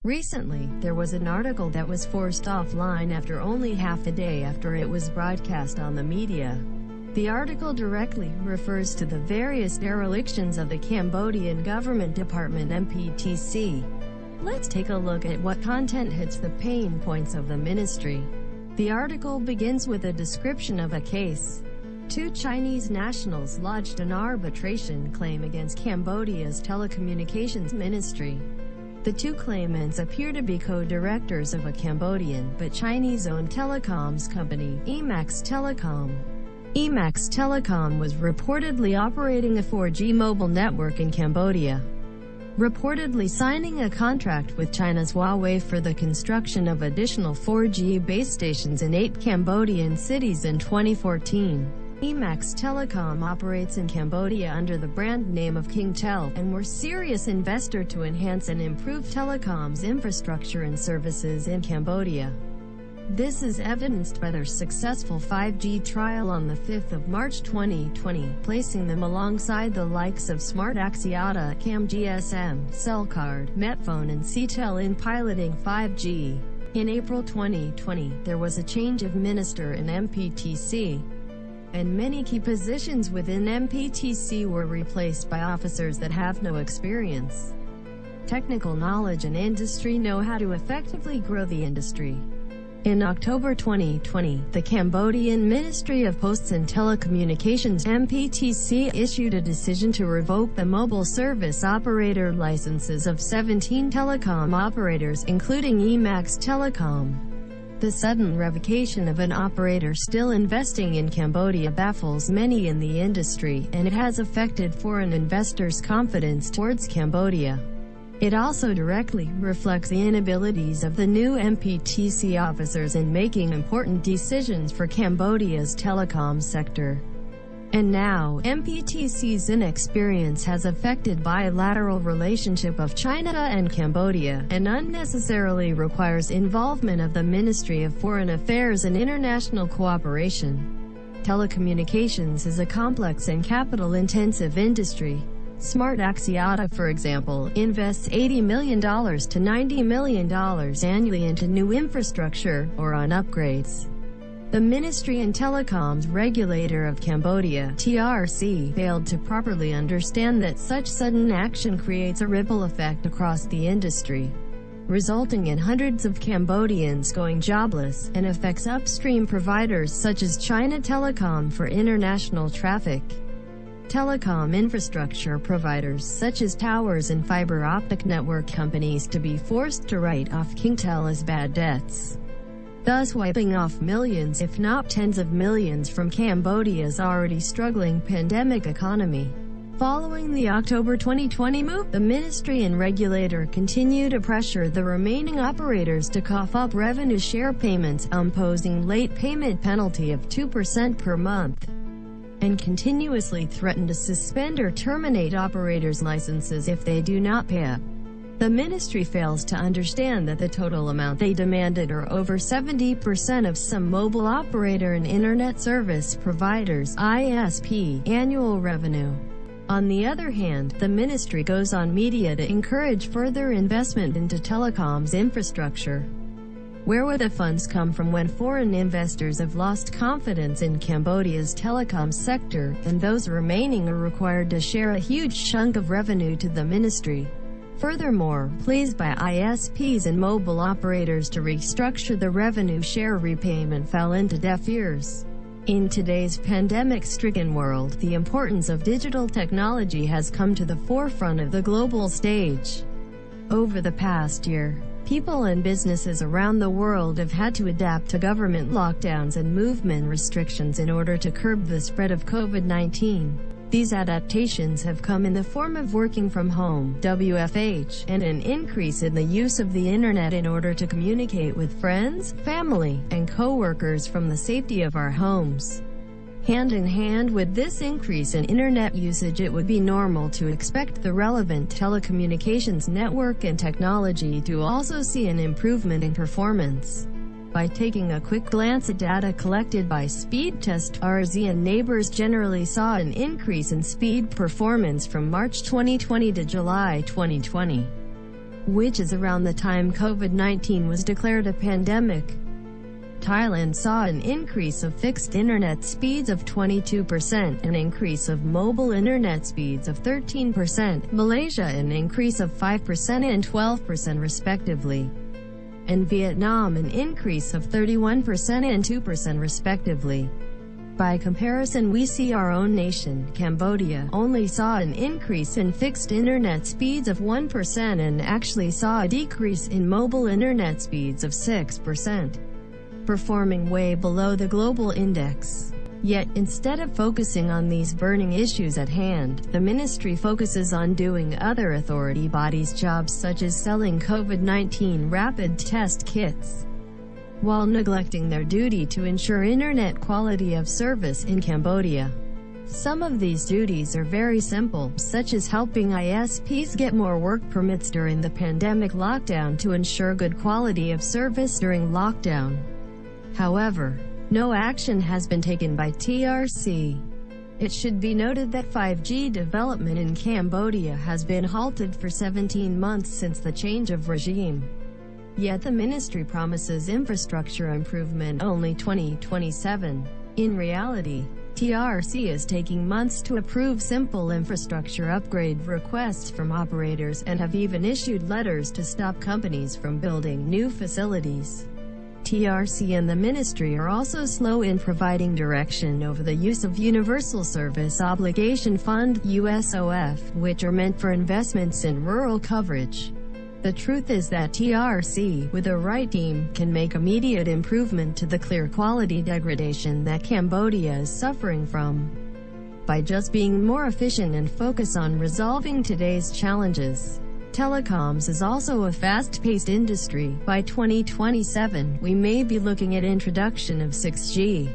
Recently, there was an article that was forced offline after only half a day after it was broadcast on the media. The article directly refers to the various derelictions of the Cambodian government department MPTC. Let's take a look at what content hits the pain points of the ministry. The article begins with a description of a case. Two Chinese nationals lodged an arbitration claim against Cambodia's Telecommunications Ministry. The two claimants appear to be co-directors of a Cambodian but Chinese-owned telecoms company, Emax Telecom. Emax Telecom was reportedly operating a 4G mobile network in Cambodia, reportedly signing a contract with China's Huawei for the construction of additional 4G base stations in 8 Cambodian cities in 2014. Emax Telecom operates in Cambodia under the brand name of KingTel, and were serious investor to enhance and improve telecoms infrastructure and services in Cambodia. This is evidenced by their successful 5G trial on the 5th of March 2020, placing them alongside the likes of Smart Axiata, CamGSM, Cellcard, Metphone and Ctel in piloting 5G. In April 2020, there was a change of minister in MPTC, and many key positions within MPTC were replaced by officers that have no experience, technical knowledge and industry know-how to effectively grow the industry. In October 2020, the Cambodian Ministry of Posts and Telecommunications (MPTC) issued a decision to revoke the mobile service operator licenses of 17 telecom operators, including Emax Telecom. The sudden revocation of an operator still investing in Cambodia baffles many in the industry, and it has affected foreign investors' confidence towards Cambodia. It also directly reflects the inabilities of the new MPTC officers in making important decisions for Cambodia's telecom sector. And now, MPTC's inexperience has affected bilateral relationship of China and Cambodia, and unnecessarily requires involvement of the Ministry of Foreign Affairs and International Cooperation. Telecommunications is a complex and capital-intensive industry. Smart Axiata, for example, invests $80 million to $90 million annually into new infrastructure, or on upgrades. The Ministry and Telecoms Regulator of Cambodia (TRC) failed to properly understand that such sudden action creates a ripple effect across the industry, resulting in hundreds of Cambodians going jobless, and affects upstream providers such as China Telecom for international traffic. Telecom infrastructure providers such as towers and fiber optic network companies to be forced to write off KingTel as bad debts, thus wiping off millions if not tens of millions from Cambodia's already struggling pandemic economy. Following the October 2020 move, the ministry and regulator continue to pressure the remaining operators to cough up revenue share payments, imposing late payment penalty of 2% per month, and continuously threaten to suspend or terminate operators' licenses if they do not pay up. The ministry fails to understand that the total amount they demanded are over 70% of some mobile operator and internet service providers (ISP) annual revenue. On the other hand, the ministry goes on media to encourage further investment into telecoms infrastructure. Where would the funds come from when foreign investors have lost confidence in Cambodia's telecom sector, and those remaining are required to share a huge chunk of revenue to the ministry? Furthermore, pleas by ISPs and mobile operators to restructure the revenue share repayment fell into deaf ears. In today's pandemic-stricken world, the importance of digital technology has come to the forefront of the global stage. Over the past year, people and businesses around the world have had to adapt to government lockdowns and movement restrictions in order to curb the spread of COVID-19. These adaptations have come in the form of working from home (WFH) and an increase in the use of the internet in order to communicate with friends, family, and co-workers from the safety of our homes. Hand in hand with this increase in internet usage, it would be normal to expect the relevant telecommunications network and technology to also see an improvement in performance. By taking a quick glance at data collected by Speedtest, RZ neighbors generally saw an increase in speed performance from March 2020 to July 2020. which is around the time COVID-19 was declared a pandemic. Thailand saw an increase of fixed internet speeds of 22%, an increase of mobile internet speeds of 13%, Malaysia an increase of 5% and 12% respectively, and Vietnam an increase of 31% and 2% respectively. By comparison, we see our own nation, Cambodia, only saw an increase in fixed internet speeds of 1% and actually saw a decrease in mobile internet speeds of 6%. Performing way below the global index. Yet, instead of focusing on these burning issues at hand, the ministry focuses on doing other authority bodies' jobs such as selling COVID-19 rapid test kits, while neglecting their duty to ensure internet quality of service in Cambodia. Some of these duties are very simple, such as helping ISPs get more work permits during the pandemic lockdown to ensure good quality of service during lockdown. However, no action has been taken by TRC. It should be noted that 5G development in Cambodia has been halted for 17 months since the change of regime. Yet the ministry promises infrastructure improvement only 2027. In reality, TRC is taking months to approve simple infrastructure upgrade requests from operators and have even issued letters to stop companies from building new facilities. TRC and the ministry are also slow in providing direction over the use of Universal Service Obligation Fund (USOF), which are meant for investments in rural coverage. The truth is that TRC, with the right team, can make immediate improvement to the clear quality degradation that Cambodia is suffering from. By just being more efficient and focus on resolving today's challenges. Telecoms is also a fast-paced industry. By 2027, we may be looking at introduction of 6G.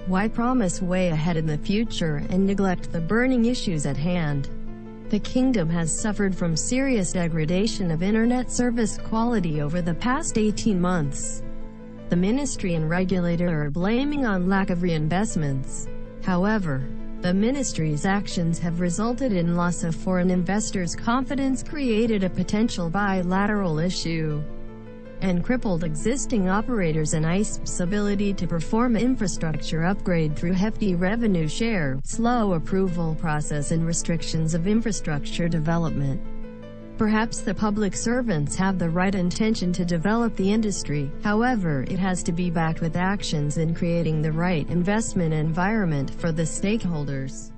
Why promise way ahead in the future and neglect the burning issues at hand? The kingdom has suffered from serious degradation of internet service quality over the past 18 months. The ministry and regulator are blaming on lack of reinvestments. However, the ministry's actions have resulted in loss of foreign investors' confidence, created a potential bilateral issue, and crippled existing operators and ISP's ability to perform infrastructure upgrade through hefty revenue share, slow approval process and restrictions of infrastructure development. Perhaps the public servants have the right intention to develop the industry, however, it has to be backed with actions in creating the right investment environment for the stakeholders.